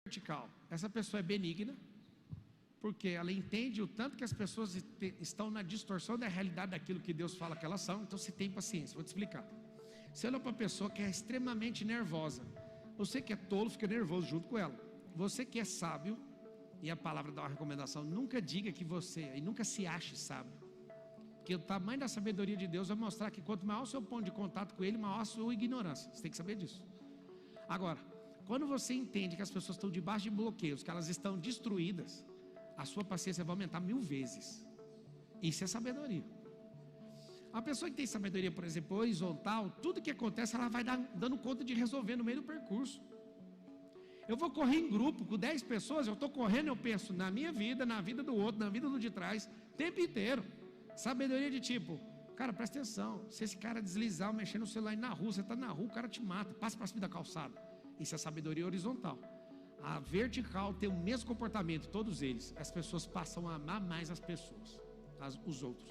vertical. Essa pessoa é benigna, porque ela entende o tanto que as pessoas estão na distorção da realidade daquilo que Deus fala que elas são. Então você tem paciência, vou te explicar. Você olha para uma pessoa que é extremamente nervosa, você que é tolo fica nervoso junto com ela. Você que é sábio, e a palavra dá uma recomendação: nunca diga que você, e nunca se ache sábio, porque o tamanho da sabedoria de Deus vai mostrar que quanto maior o seu ponto de contato com Ele, maior a sua ignorância. Você tem que saber disso. Agora, quando você entende que as pessoas estão debaixo de bloqueios, que elas estão destruídas, a sua paciência vai aumentar 1000 vezes. Isso é sabedoria. A pessoa que tem sabedoria, por exemplo, horizontal, tudo que acontece ela vai dando conta de resolver no meio do percurso. Eu vou correr em grupo com 10 pessoas, eu estou correndo, eu penso na minha vida, na vida do outro, na vida do de trás, o tempo inteiro. Sabedoria de tipo, cara, presta atenção, se esse cara deslizar, mexer no celular na rua, você está na rua, o cara te mata, passa para cima da calçada. Isso é sabedoria horizontal. A vertical tem o mesmo comportamento, todos eles. As pessoas passam a amar mais as pessoas, os outros.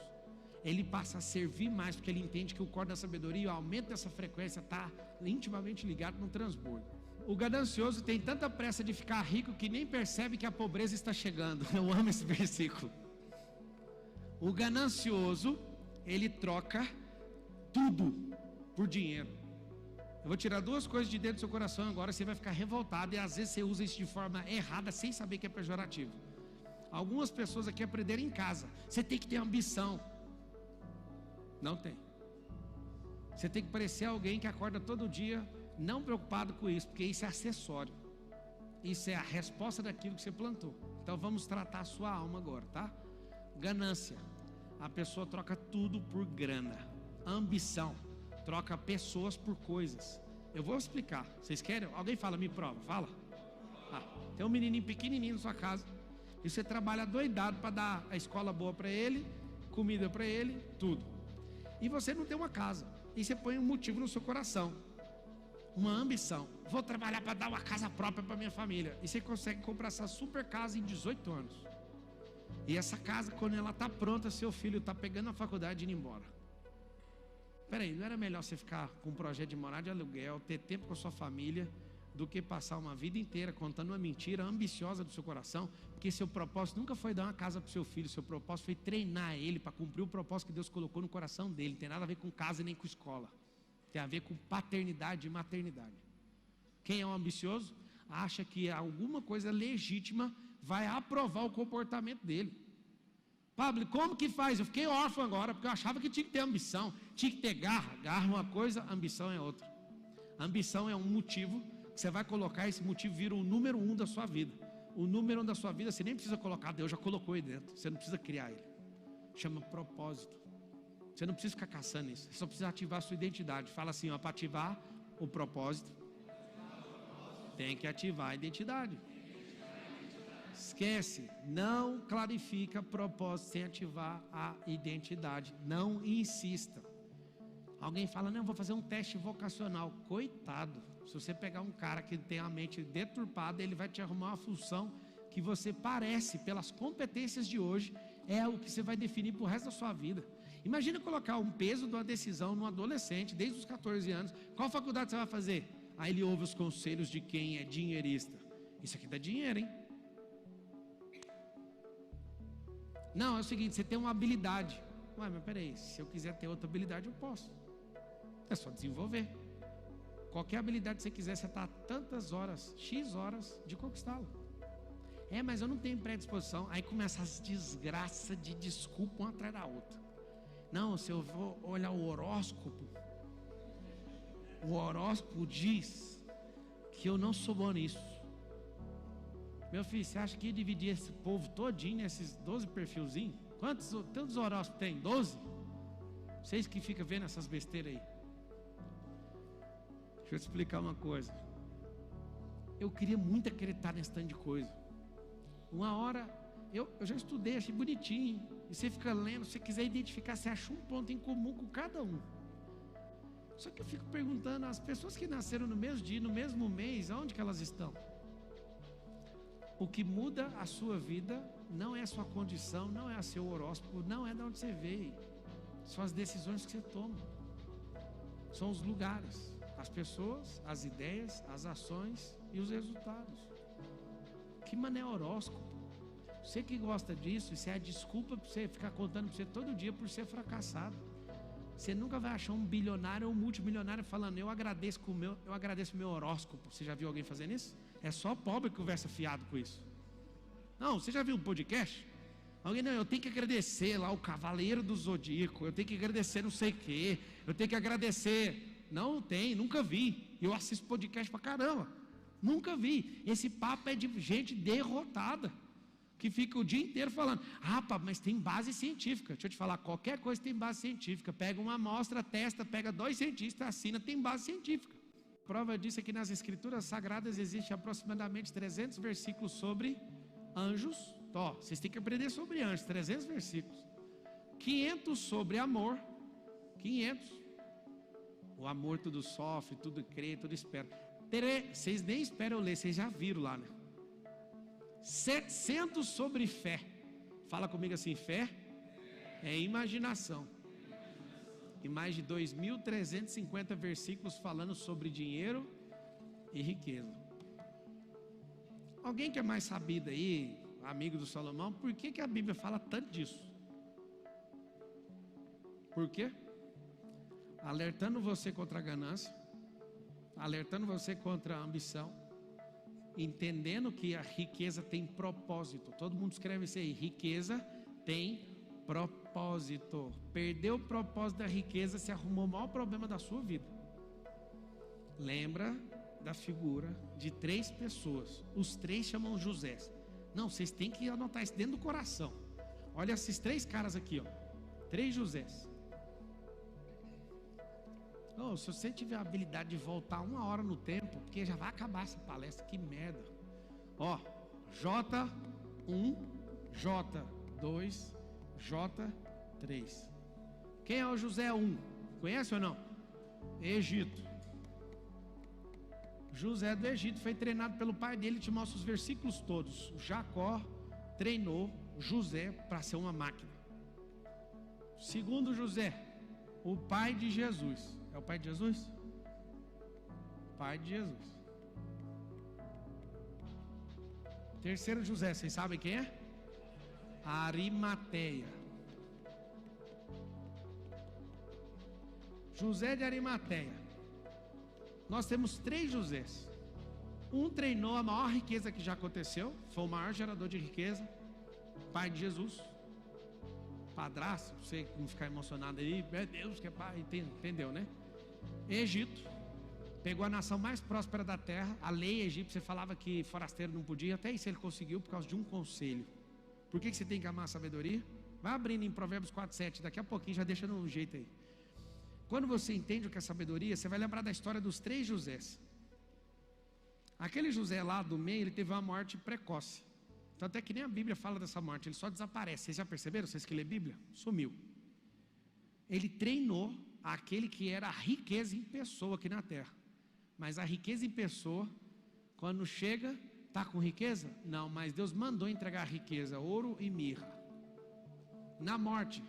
Ele passa a servir mais, porque ele entende que o cor da sabedoria, o aumento dessa frequência está intimamente ligado no transbordo. O ganancioso tem tanta pressa de ficar rico que nem percebe que a pobreza está chegando. Eu amo esse versículo. O ganancioso, ele troca tudo por dinheiro. Eu vou tirar 2 coisas de dentro do seu coração agora, você vai ficar revoltado, e às vezes você usa isso de forma errada, sem saber que é pejorativo. Algumas pessoas aqui aprenderam em casa: você tem que ter ambição. Não tem. Você tem que parecer alguém que acorda todo dia não preocupado com isso, porque isso é acessório. Isso é a resposta daquilo que você plantou. Então vamos tratar a sua alma agora, tá? Ganância, a pessoa troca tudo por grana. Ambição, troca pessoas por coisas. Eu vou explicar, vocês querem? Alguém fala, me prova, fala. Tem um menininho pequenininho na sua casa, e você trabalha doidado para dar a escola boa para ele, comida para ele, tudo. E você não tem uma casa, e você põe um motivo no seu coração, uma ambição: vou trabalhar para dar uma casa própria para minha família. E você consegue comprar essa super casa em 18 anos. E essa casa, quando ela está pronta, seu filho está pegando a faculdade e indo embora. Peraí, não era melhor você ficar com um projeto de morar de aluguel, ter tempo com a sua família, do que passar uma vida inteira contando uma mentira ambiciosa do seu coração? Porque seu propósito nunca foi dar uma casa para o seu filho. Seu propósito foi treinar ele para cumprir o propósito que Deus colocou no coração dele. Não tem nada a ver com casa nem com escola, tem a ver com paternidade e maternidade. Quem é um ambicioso acha que alguma coisa legítima vai aprovar o comportamento dele. Pablo, como que faz? Eu fiquei órfão agora, porque eu achava que tinha que ter ambição, tinha que ter garra. Garra é uma coisa, ambição é outra. Ambição é um motivo que você vai colocar, esse motivo vira o número 1 da sua vida. O número 1 da sua vida você nem precisa colocar, Deus já colocou aí dentro, você não precisa criar ele. Chama propósito. Você não precisa ficar caçando isso, você só precisa ativar a sua identidade. Fala assim, para ativar o propósito, tem que ativar a identidade. Esquece, não clarifica propósito sem ativar a identidade. Não insista. Alguém fala, não, vou fazer um teste vocacional. Coitado, se você pegar um cara que tem a mente deturpada, ele vai te arrumar uma função que você parece, pelas competências de hoje, é o que você vai definir para o resto da sua vida. Imagina colocar um peso de uma decisão num adolescente, desde os 14 anos. Qual faculdade você vai fazer? Aí ele ouve os conselhos de quem é dinheirista. Isso aqui dá dinheiro, hein? Não, é o seguinte, você tem uma habilidade. Ué, mas peraí, se eu quiser ter outra habilidade, eu posso. É só desenvolver. Qualquer habilidade que você quiser, você está tantas horas, X horas de conquistá-la. Mas eu não tenho predisposição. Aí começa as desgraças de desculpa uma atrás da outra. Não, se eu vou olhar o horóscopo diz que eu não sou bom nisso. Meu filho, você acha que ia dividir esse povo todinho nesses 12 perfilzinhos? Tantos horóscopos tem? 12? Vocês que ficam vendo essas besteiras aí. Deixa eu te explicar uma coisa. Eu queria muito acreditar nesse tanto de coisa. Uma hora, eu já estudei, achei bonitinho. E você fica lendo, se você quiser identificar, você acha um ponto em comum com cada um. Só que eu fico perguntando, as pessoas que nasceram no mesmo dia, no mesmo mês, aonde que elas estão? O que muda a sua vida não é a sua condição, não é o seu horóscopo, não é de onde você veio. São as decisões que você toma. São os lugares, as pessoas, as ideias, as ações e os resultados. Que mané horóscopo? Você que gosta disso, isso é a desculpa para você ficar contando para você todo dia por ser fracassado. Você nunca vai achar um bilionário ou um multimilionário falando, eu agradeço o meu horóscopo. Você já viu alguém fazendo isso? É só pobre que conversa fiado com isso. Não, você já viu um podcast? Alguém, não, eu tenho que agradecer lá o Cavaleiro do Zodíaco, eu tenho que agradecer não sei o quê, eu tenho que agradecer. Não tem, nunca vi. Eu assisto podcast pra caramba. Nunca vi. Esse papo é de gente derrotada, que fica o dia inteiro falando, mas tem base científica. Deixa eu te falar, qualquer coisa tem base científica. Pega uma amostra, testa, pega 2 cientistas, assina, tem base científica. Prova disso é que nas escrituras sagradas existe aproximadamente 300 versículos sobre anjos. Vocês têm que aprender sobre anjos, 300 versículos. 500 sobre amor. 500. O amor tudo sofre, tudo crê, tudo espera. Vocês nem esperam ler, vocês já viram lá, né? 700 sobre fé. Fala comigo assim, fé é imaginação. E mais de 2.350 versículos falando sobre dinheiro e riqueza. Alguém que é mais sabido aí, amigo do Salomão, por que a Bíblia fala tanto disso? Por quê? Alertando você contra a ganância, alertando você contra a ambição, entendendo que a riqueza tem propósito. Todo mundo escreve isso aí, riqueza tem propósito. Perdeu o propósito da riqueza, se arrumou o maior problema da sua vida. Lembra da figura de 3 pessoas, os 3 chamam José. Não, vocês têm que anotar isso dentro do coração. Olha esses 3 caras aqui, 3 Josés. Se você tiver a habilidade de voltar 1 hora no tempo, porque já vai acabar essa palestra, que merda. J1, J2, J3. Quem é o José 1? Conhece ou não? Egito. José do Egito foi treinado pelo pai dele, te mostra os versículos todos. Jacó treinou José para ser uma máquina. Segundo José, o pai de Jesus. É o pai de Jesus? Pai de Jesus. Terceiro José, vocês sabem quem é? Arimateia. José de Arimateia. Nós temos 3 Josés. Um treinou a maior riqueza que já aconteceu, foi o maior gerador de riqueza, pai de Jesus. Padrasto, você não ficar emocionado aí, meu Deus, que é pai, entendeu, né? Egito, pegou a nação mais próspera da terra. A lei egípcia falava que forasteiro não podia, até isso ele conseguiu por causa de um conselho. Por que você tem que amar a sabedoria? Vai abrindo em Provérbios 4:7, daqui a pouquinho já deixa no jeito aí. Quando você entende o que é sabedoria, você vai lembrar da história dos 3 Josés. Aquele José lá do meio, ele teve uma morte precoce. Tanto é que nem a Bíblia fala dessa morte, ele só desaparece. Vocês já perceberam? Vocês que lê Bíblia? Sumiu. Ele treinou aquele que era a riqueza em pessoa aqui na terra. Mas a riqueza em pessoa, quando chega, está com riqueza? Não, mas Deus mandou entregar a riqueza, ouro e mirra. Na morte,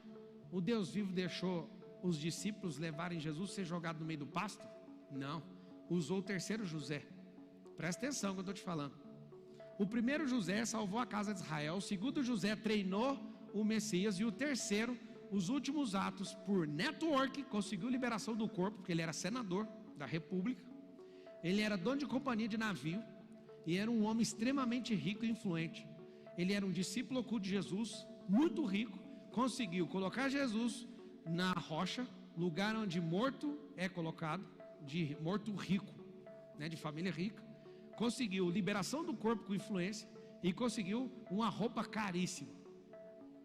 o Deus vivo deixou os discípulos levarem Jesus ser jogado no meio do pasto? Não, usou o terceiro José. Presta atenção que eu estou te falando. O primeiro José salvou a casa de Israel, o segundo José treinou o Messias, e o terceiro, os últimos atos, por network, conseguiu liberação do corpo, porque ele era senador da república, ele era dono de companhia de navio, e era um homem extremamente rico e influente. Ele era um discípulo oculto de Jesus, muito rico, conseguiu colocar Jesus na rocha, lugar onde morto é colocado, de morto rico, de família rica, conseguiu liberação do corpo com influência, e conseguiu uma roupa caríssima,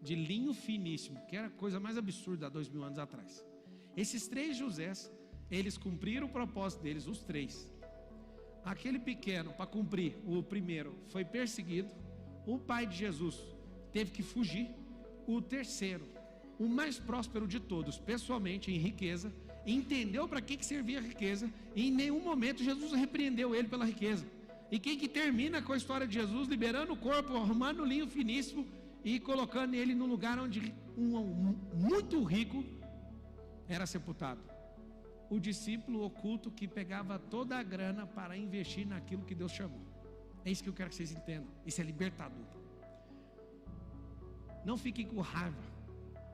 de linho finíssimo, que era a coisa mais absurda há 2000 anos atrás. Esses 3 Josés, eles cumpriram o propósito deles, os 3. Aquele pequeno, para cumprir, o primeiro foi perseguido, o pai de Jesus teve que fugir, o terceiro, o mais próspero de todos, pessoalmente em riqueza, entendeu para que servia a riqueza, e em nenhum momento Jesus repreendeu ele pela riqueza. E quem que termina com a história de Jesus, liberando o corpo, arrumando linho finíssimo e colocando ele no lugar onde um muito rico era sepultado? O discípulo oculto que pegava toda a grana para investir naquilo que Deus chamou. É isso que eu quero que vocês entendam. Isso é libertador. Não fiquem com raiva.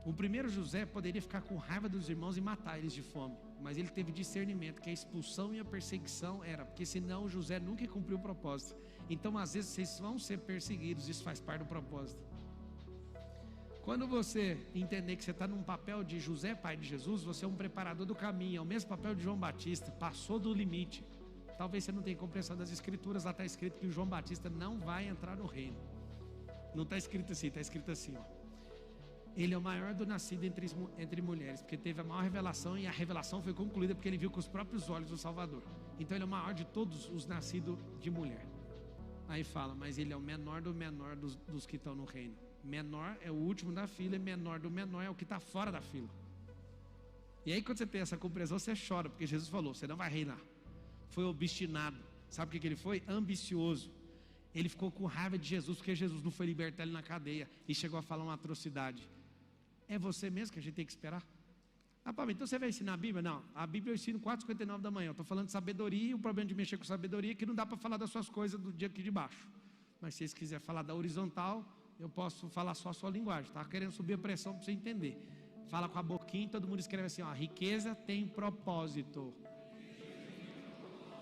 O primeiro José poderia ficar com raiva dos irmãos e matar eles de fome, mas ele teve discernimento que a expulsão e a perseguição era, porque senão José nunca cumpriu o propósito. Então às vezes vocês vão ser perseguidos, isso faz parte do propósito. Quando você entender que você está num papel de José, pai de Jesus, você é um preparador do caminho, é o mesmo papel de João Batista, passou do limite. Talvez você não tenha compreensão das escrituras, lá está escrito que o João Batista não vai entrar no reino. Não está escrito assim, está escrito assim, ó. Ele é o maior do nascido entre mulheres, porque teve a maior revelação, e a revelação foi concluída porque ele viu com os próprios olhos o Salvador. Então ele é o maior de todos os nascidos de mulher. Aí fala, mas ele é o menor do menor dos que estão no reino. Menor é o último da fila, e menor do menor é o que está fora da fila. E aí quando você tem essa compreensão, você chora, porque Jesus falou, você não vai reinar. Foi obstinado. Sabe o que ele foi? Ambicioso. Ele ficou com raiva de Jesus, porque Jesus não foi libertar ele na cadeia, e chegou a falar uma atrocidade. É você mesmo que a gente tem que esperar? Ah, Paulo, então você vai ensinar a Bíblia? Não, a Bíblia eu ensino 4h59 da manhã. Eu estou falando de sabedoria, e o problema de mexer com sabedoria é que não dá para falar das suas coisas do dia aqui de baixo. Mas se vocês quiserem falar da horizontal, eu posso falar só a sua linguagem. Está querendo subir a pressão para você entender. Fala com a boquinha, todo mundo escreve assim, ó, riqueza tem propósito.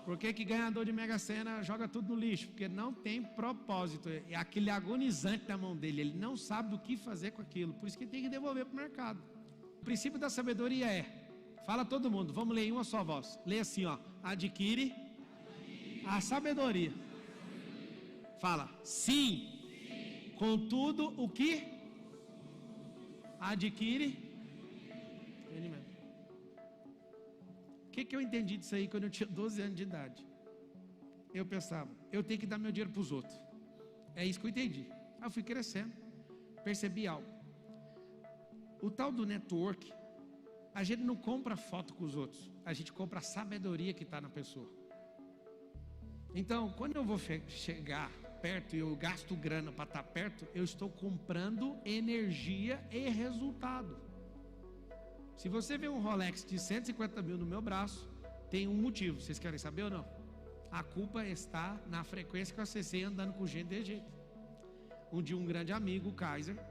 Por que ganhador de Mega Sena joga tudo no lixo? Porque não tem propósito. É aquele agonizante na mão dele. Ele não sabe o que fazer com aquilo. Por isso que ele tem que devolver para o mercado. O princípio da sabedoria é, fala todo mundo, vamos ler em uma só voz. Lê assim, ó, adquire a sabedoria. Fala, sim, contudo o que adquire entendimento. O que eu entendi disso aí quando eu tinha 12 anos de idade? Eu pensava, eu tenho que dar meu dinheiro para os outros. É isso que eu entendi. Aí eu fui crescendo, percebi algo. O tal do network, a gente não compra foto com os outros, a gente compra a sabedoria que está na pessoa. Então, quando eu vou chegar perto e eu gasto grana para estar perto, eu estou comprando energia e resultado. Se você vê um Rolex de 150 mil no meu braço, tem um motivo, vocês querem saber ou não? A culpa está na frequência que eu acessei andando com gente de jeito. Um dia um grande amigo, o Kaiser,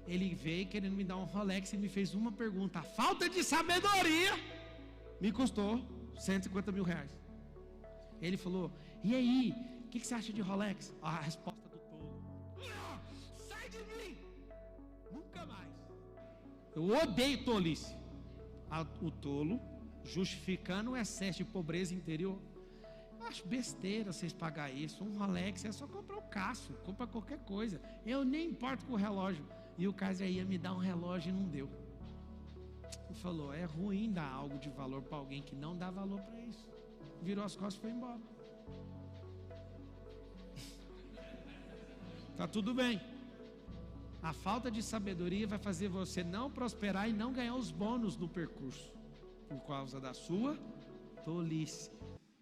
ele veio querendo me dar um Rolex e me fez uma pergunta. A falta de sabedoria me custou 150 mil reais. Ele falou, e aí, o que você acha de Rolex? A resposta do tolo, sai de mim, nunca mais. Eu odeio tolice. O tolo justificando o excesso de pobreza interior. Eu acho besteira vocês pagarem isso. Um Rolex é só comprar um caço, compra qualquer coisa. Eu nem importo com o relógio. E o Kaiser ia me dar um relógio e não deu. Ele falou, é ruim dar algo de valor para alguém que não dá valor para isso. Virou as costas e foi embora. Tá tudo bem. A falta de sabedoria vai fazer você não prosperar e não ganhar os bônus no percurso, por causa da sua tolice.